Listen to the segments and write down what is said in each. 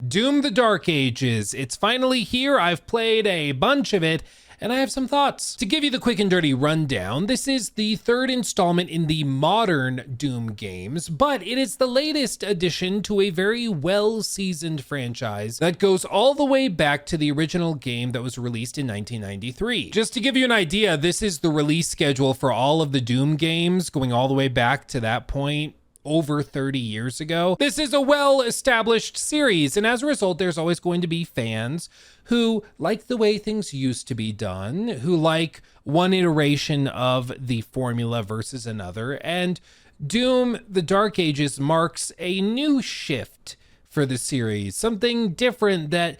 Doom: The Dark Ages. It's finally here. I've played a bunch of it, and I have some thoughts. To give you the quick and dirty rundown, this is the third installment in the modern Doom games, but it is the latest addition to a very well-seasoned franchise that goes all the way back to the original game that was released in 1993. Just to give you an idea, this is the release schedule for all of the Doom games, going all the way back to that point over 30 years ago. This is a well-established series, and as a result, there's always going to be fans who like the way things used to be done, who like one iteration of the formula versus another, and Doom: The Dark Ages marks a new shift for the series, something different that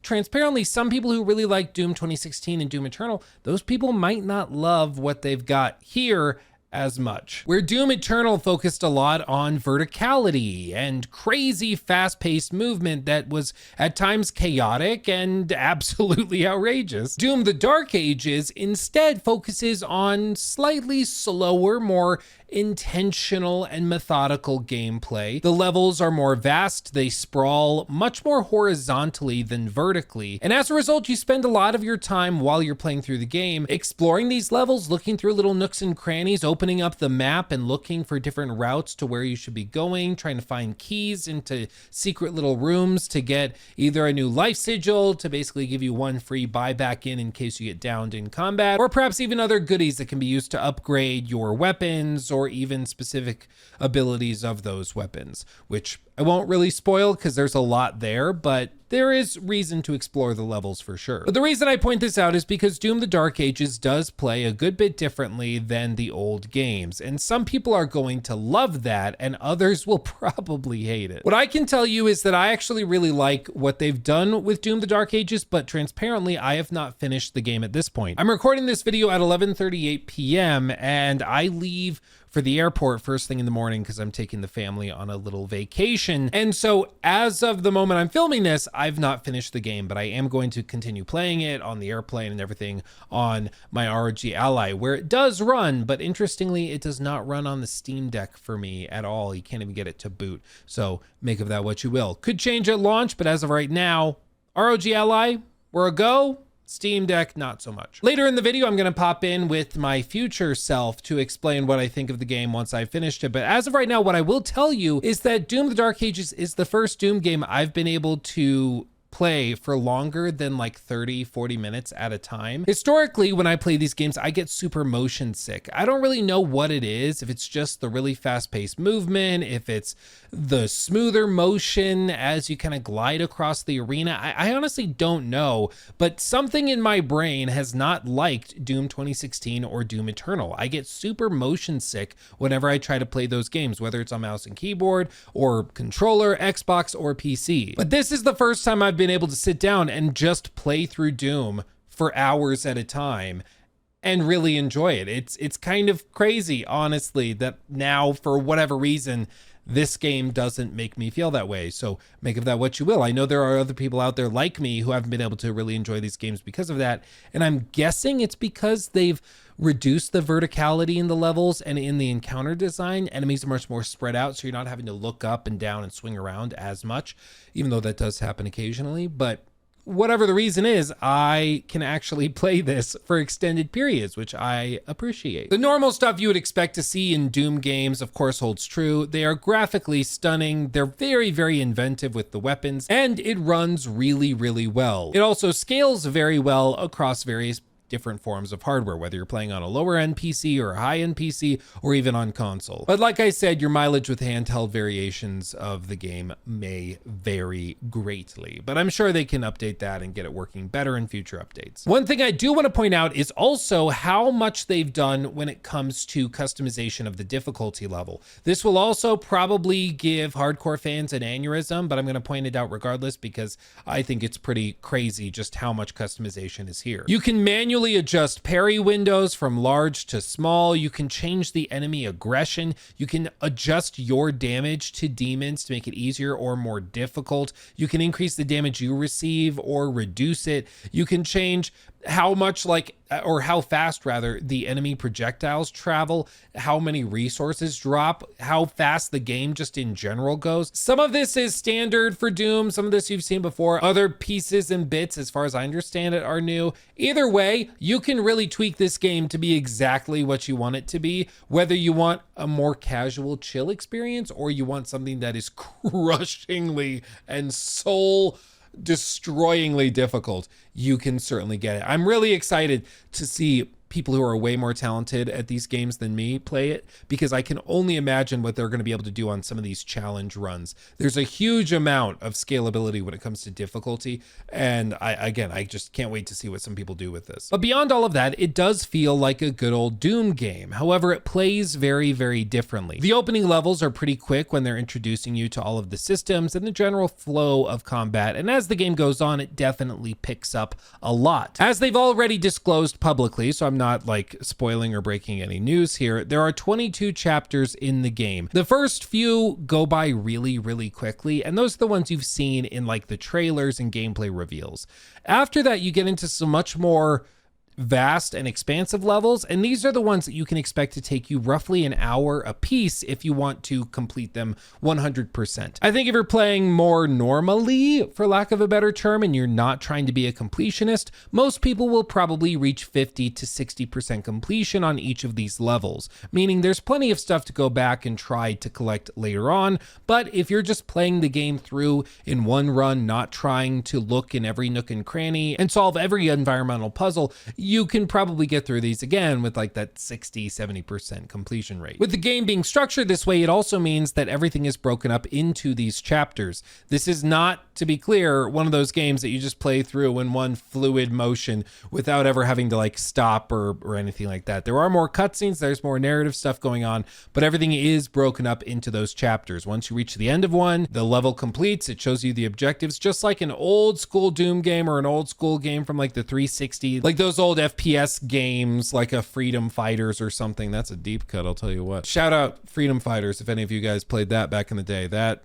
transparently, some people who really like Doom 2016 and Doom Eternal, those people might not love what they've got here as much. Where Doom Eternal focused a lot on verticality and crazy fast-paced movement that was at times chaotic and absolutely outrageous, Doom: The Dark Ages instead focuses on slightly slower, more intentional and methodical gameplay. The levels are more vast, they sprawl much more horizontally than vertically, and as a result, you spend a lot of your time while you're playing through the game exploring these levels, looking through little nooks and crannies, opening up the map and looking for different routes to where you should be going, trying to find keys into secret little rooms to get either a new life sigil to basically give you one free buyback in case you get downed in combat, or perhaps even other goodies that can be used to upgrade your weapons or even specific abilities of those weapons, which I won't really spoil because there's a lot there, but there is reason to explore the levels for sure. But the reason I point this out is because Doom: The Dark Ages does play a good bit differently than the old games, and some people are going to love that and others will probably hate it. What I can tell you is that I actually really like what they've done with Doom: The Dark Ages, but transparently, I have not finished the game at this point. I'm recording this video at 11:38 p.m. and I leave for the airport first thing in the morning because I'm taking the family on a little vacation. And so as of the moment I'm filming this, I've not finished the game, but I am going to continue playing it on the airplane and everything on my ROG Ally, where it does run, but interestingly, it does not run on the Steam Deck for me at all. You can't even get it to boot. So make of that what you will. Could change at launch, but as of right now, ROG Ally, we're a go. Steam Deck, not so much. Later in the video, I'm gonna pop in with my future self to explain what I think of the game once I've finished it. But as of right now, what I will tell you is that Doom: The Dark Ages is the first Doom game I've been able to play for longer than like 30-40 minutes at a time. Historically, when I play these games, I get super motion sick. I don't really know what it is, if it's just the really fast-paced movement, if it's the smoother motion as you kind of glide across the arena. I honestly don't know, but something in my brain has not liked Doom 2016 or Doom Eternal. I get super motion sick whenever I try to play those games, whether it's on mouse and keyboard or controller, Xbox or PC. But this is the first time I've been able to sit down and just play through Doom for hours at a time and really enjoy it. It's kind of crazy, honestly, that now for whatever reason, this game doesn't make me feel that way. So make of that what you will. I know there are other people out there like me who haven't been able to really enjoy these games because of that. And I'm guessing it's because they've reduced the verticality in the levels and in the encounter design. Enemies are much more spread out, so you're not having to look up and down and swing around as much, even though that does happen occasionally. But whatever the reason is, I can actually play this for extended periods, which I appreciate. The normal stuff you would expect to see in Doom games, of course, holds true. They are graphically stunning. They're very, very inventive with the weapons, and it runs really, really well. It also scales very well across various different forms of hardware, whether you're playing on a lower end PC or a high end PC or even on console. But like I said, your mileage with handheld variations of the game may vary greatly, but I'm sure they can update that and get it working better in future updates. One thing I do want to point out is also how much they've done when it comes to customization of the difficulty level. This will also probably give hardcore fans an aneurysm, but I'm going to point it out regardless because I think it's pretty crazy just how much customization is here. You can manually adjust parry windows from large to small. You can change the enemy aggression. You can adjust your damage to demons to make it easier or more difficult. You can increase the damage you receive or reduce it. You can change how much or how fast rather the enemy projectiles travel, how many resources drop, how fast the game just in general goes. Some of this is standard for Doom, some of this you've seen before. Other pieces and bits, as far as I understand it, are new. Either way, you can really tweak this game to be exactly what you want it to be, whether you want a more casual chill experience or you want something that is crushingly and soul destroyingly difficult. You can certainly get it. I'm really excited to see people who are way more talented at these games than me play it, because I can only imagine what they're going to be able to do on some of these challenge runs. There's a huge amount of scalability when it comes to difficulty, and I just can't wait to see what some people do with this. But beyond all of that, it does feel like a good old Doom game. However, it plays very, very differently. The opening levels are pretty quick when they're introducing you to all of the systems and the general flow of combat, and as the game goes on, it definitely picks up a lot. As they've already disclosed publicly, so I'm not like spoiling or breaking any news here, there are 22 chapters in the game. The first few go by really, really quickly, and those are the ones you've seen in like the trailers and gameplay reveals. After that, you get into some much more vast and expansive levels, and these are the ones that you can expect to take you roughly an hour a piece if you want to complete them 100%. I think if you're playing more normally, for lack of a better term, and you're not trying to be a completionist, most people will probably reach 50 to 60% completion on each of these levels, meaning there's plenty of stuff to go back and try to collect later on. But if you're just playing the game through in one run, not trying to look in every nook and cranny and solve every environmental puzzle, you can probably get through these again with like that 60-70% completion rate. With the game being structured this way, it also means that everything is broken up into these chapters. This is not, to be clear, one of those games that you just play through in one fluid motion without ever having to like stop or anything like that. There are more cutscenes, there's more narrative stuff going on, but everything is broken up into those chapters. Once you reach the end of one, the level completes, it shows you the objectives, just like an old school Doom game or an old school game from like the 360, like those old FPS games like a Freedom Fighters or something. That's a deep cut, I'll tell you what. Shout out Freedom Fighters if any of you guys played that back in the day. That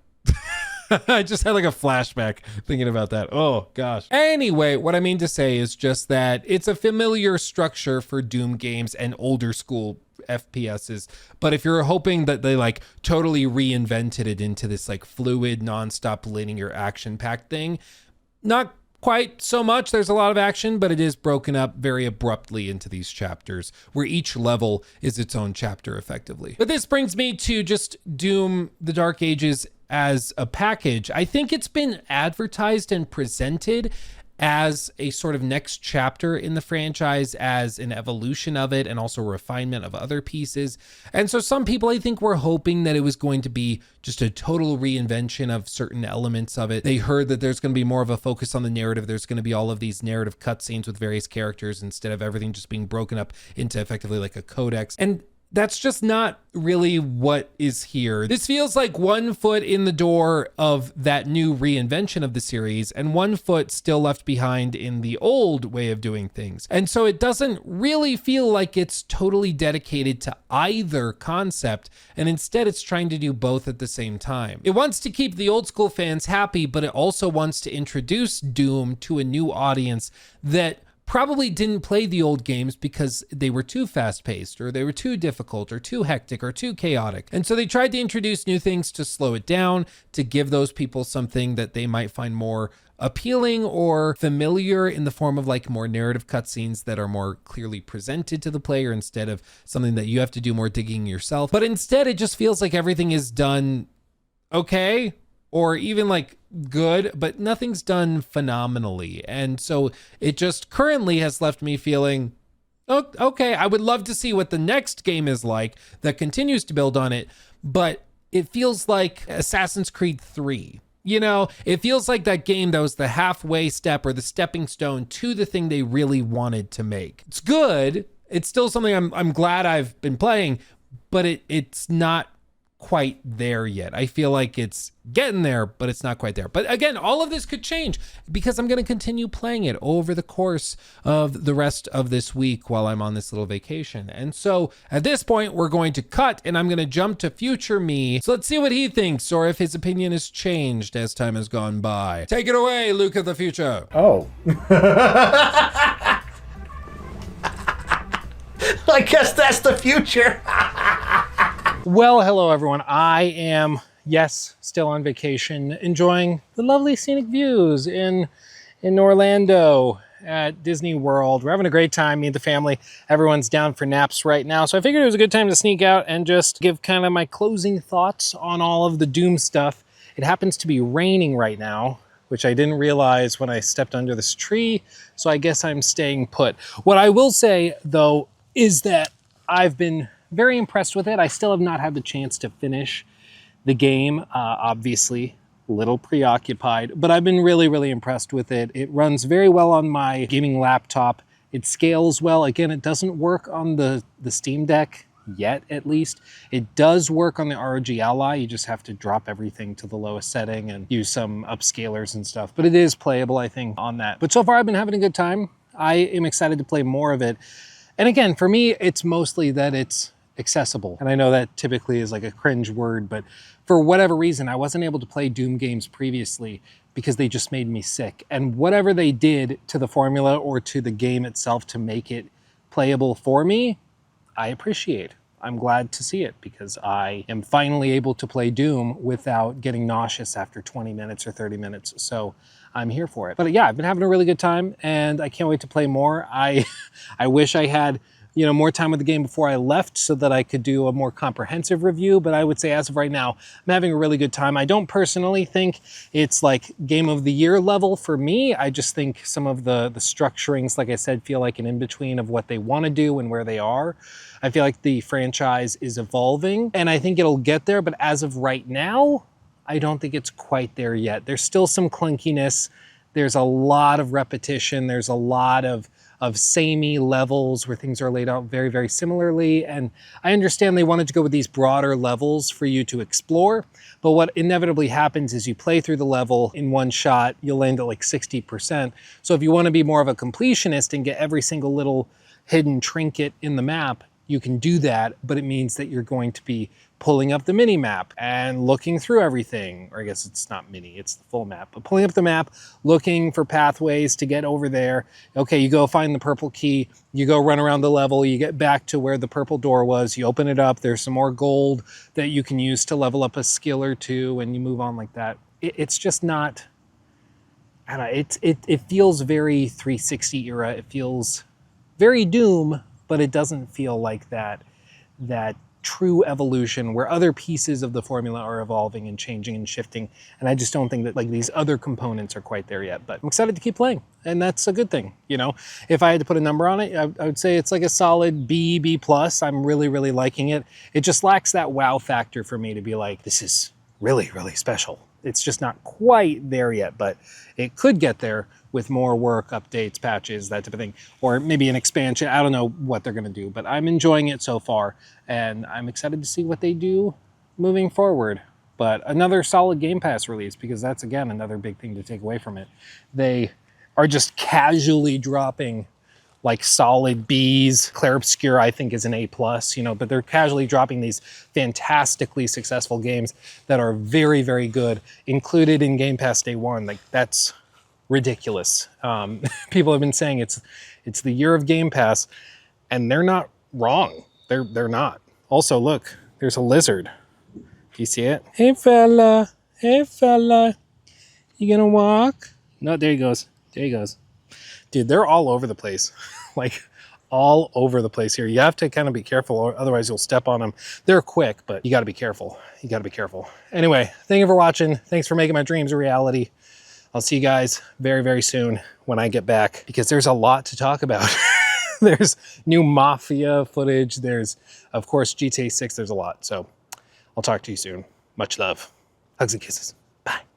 I just had like a flashback thinking about that. Oh gosh. Anyway, what I mean to say is just that it's a familiar structure for Doom games and older school FPSs, but if you're hoping that they like totally reinvented it into this like fluid, nonstop, linear, action-packed thing, not quite so much. There's a lot of action, but it is broken up very abruptly into these chapters where each level is its own chapter effectively. But this brings me to just Doom: The Dark Ages as a package. I think it's been advertised and presented as a sort of next chapter in the franchise, as an evolution of it and also refinement of other pieces. And so some people, I think, were hoping that it was going to be just a total reinvention of certain elements of it. They heard that there's going to be more of a focus on the narrative. There's going to be all of these narrative cutscenes with various characters instead of everything just being broken up into effectively like a codex. And that's just not really what is here. This feels like one foot in the door of that new reinvention of the series and one foot still left behind in the old way of doing things. And so it doesn't really feel like it's totally dedicated to either concept, and instead it's trying to do both at the same time. It wants to keep the old school fans happy, but it also wants to introduce Doom to a new audience that probably didn't play the old games because they were too fast-paced or they were too difficult or too hectic or too chaotic. And so they tried to introduce new things to slow it down, to give those people something that they might find more appealing or familiar in the form of like more narrative cutscenes that are more clearly presented to the player instead of something that you have to do more digging yourself. But instead, it just feels like everything is done okay, or even like good, but nothing's done phenomenally. And so it just currently has left me feeling, oh, okay, I would love to see what the next game is like that continues to build on it, but it feels like Assassin's Creed 3. You know, it feels like that game that was the halfway step or the stepping stone to the thing they really wanted to make. It's good. It's still something I'm glad I've been playing, but it's not quite there yet. I feel like it's getting there, but it's not quite there. But again, all of this could change because I'm going to continue playing it over the course of the rest of this week while I'm on this little vacation. And so at this point, we're going to cut and I'm going to jump to future me. So let's see what he thinks or if his opinion has changed as time has gone by. Take it away, Luke of the future. Oh. I guess that's the future. Well, hello everyone. I am, yes, still on vacation, enjoying the lovely scenic views in Orlando at Disney World. We're having a great time, me and the family. Everyone's down for naps right now, so I figured it was a good time to sneak out and just give kind of my closing thoughts on all of the Doom stuff. It happens to be raining right now, which I didn't realize when I stepped under this tree, so I guess I'm staying put. What I will say, though, is that I've been very impressed with it. I still have not had the chance to finish the game, obviously. A little preoccupied, but I've been really impressed with it. It runs very well on my gaming laptop. It scales well. Again, it doesn't work on the Steam Deck yet, at least. It does work on the ROG Ally. You just have to drop everything to the lowest setting and use some upscalers and stuff, but it is playable, I think, on that. But so far, I've been having a good time. I am excited to play more of it. And again, for me, it's mostly that it's accessible. And I know that typically is like a cringe word, but for whatever reason, I wasn't able to play Doom games previously because they just made me sick. And whatever they did to the formula or to the game itself to make it playable for me, I appreciate. I'm glad to see it because I am finally able to play Doom without getting nauseous after 20 minutes or 30 minutes. So I'm here for it. But yeah, I've been having a really good time and I can't wait to play more. I wish I had more time with the game before I left so that I could do a more comprehensive review, but I would say as of right now, I'm having a really good time. I don't personally think it's like game of the year level for me. I just think some of the structurings, like I said, feel like an in-between of what they want to do and where they are. I feel like the franchise is evolving and I think it'll get there, but as of right now, I don't think it's quite there yet. There's still some clunkiness. There's a lot of repetition. There's a lot of samey levels where things are laid out very similarly. And I understand they wanted to go with these broader levels for you to explore, but what inevitably happens is you play through the level in one shot, you'll land at like 60%. So if you want to be more of a completionist and get every single little hidden trinket in the map, you can do that, but it means that you're going to be pulling up the mini map and looking through everything, or I guess it's not mini, it's the full map, but pulling up the map, looking for pathways to get over there. Okay, you go find the purple key, you go run around the level, you get back to where the purple door was, you open it up, there's some more gold that you can use to level up a skill or two, and you move on like that. It's just not, I don't know, it feels very 360 era, it feels very Doom, but it doesn't feel like that true evolution where other pieces of the formula are evolving and changing and shifting. And I just don't think that like these other components are quite there yet, but I'm excited to keep playing. And that's a good thing. If I had to put a number on it, I would say it's like a solid B+. I'm really liking it. It just lacks that wow factor for me to be like, this is really special. It's just not quite there yet, but it could get there with more work, updates, patches, that type of thing, or maybe an expansion. I don't know what they're gonna do, but I'm enjoying it so far, and I'm excited to see what they do moving forward. But another solid Game Pass release, because that's, again, another big thing to take away from it. They are just casually dropping like solid Bs. Clair Obscur, I think, is an A+, but they're casually dropping these fantastically successful games that are very good, included in Game Pass Day 1. Like, that's ridiculous. People have been saying it's the year of Game Pass, and they're not wrong. They're not. Also, look, there's a lizard. Do you see it? Hey fella, you gonna walk? No, there he goes. Dude, they're all over the place. Like, all over the place here. You have to kind of be careful, or otherwise you'll step on them. They're quick, but you got to be careful. Anyway, thank you for watching. Thanks for making my dreams a reality. I'll see you guys very soon when I get back, because there's a lot to talk about. There's new Mafia footage. There's, of course, GTA 6. There's a lot. So I'll talk to you soon. Much love. Hugs and kisses.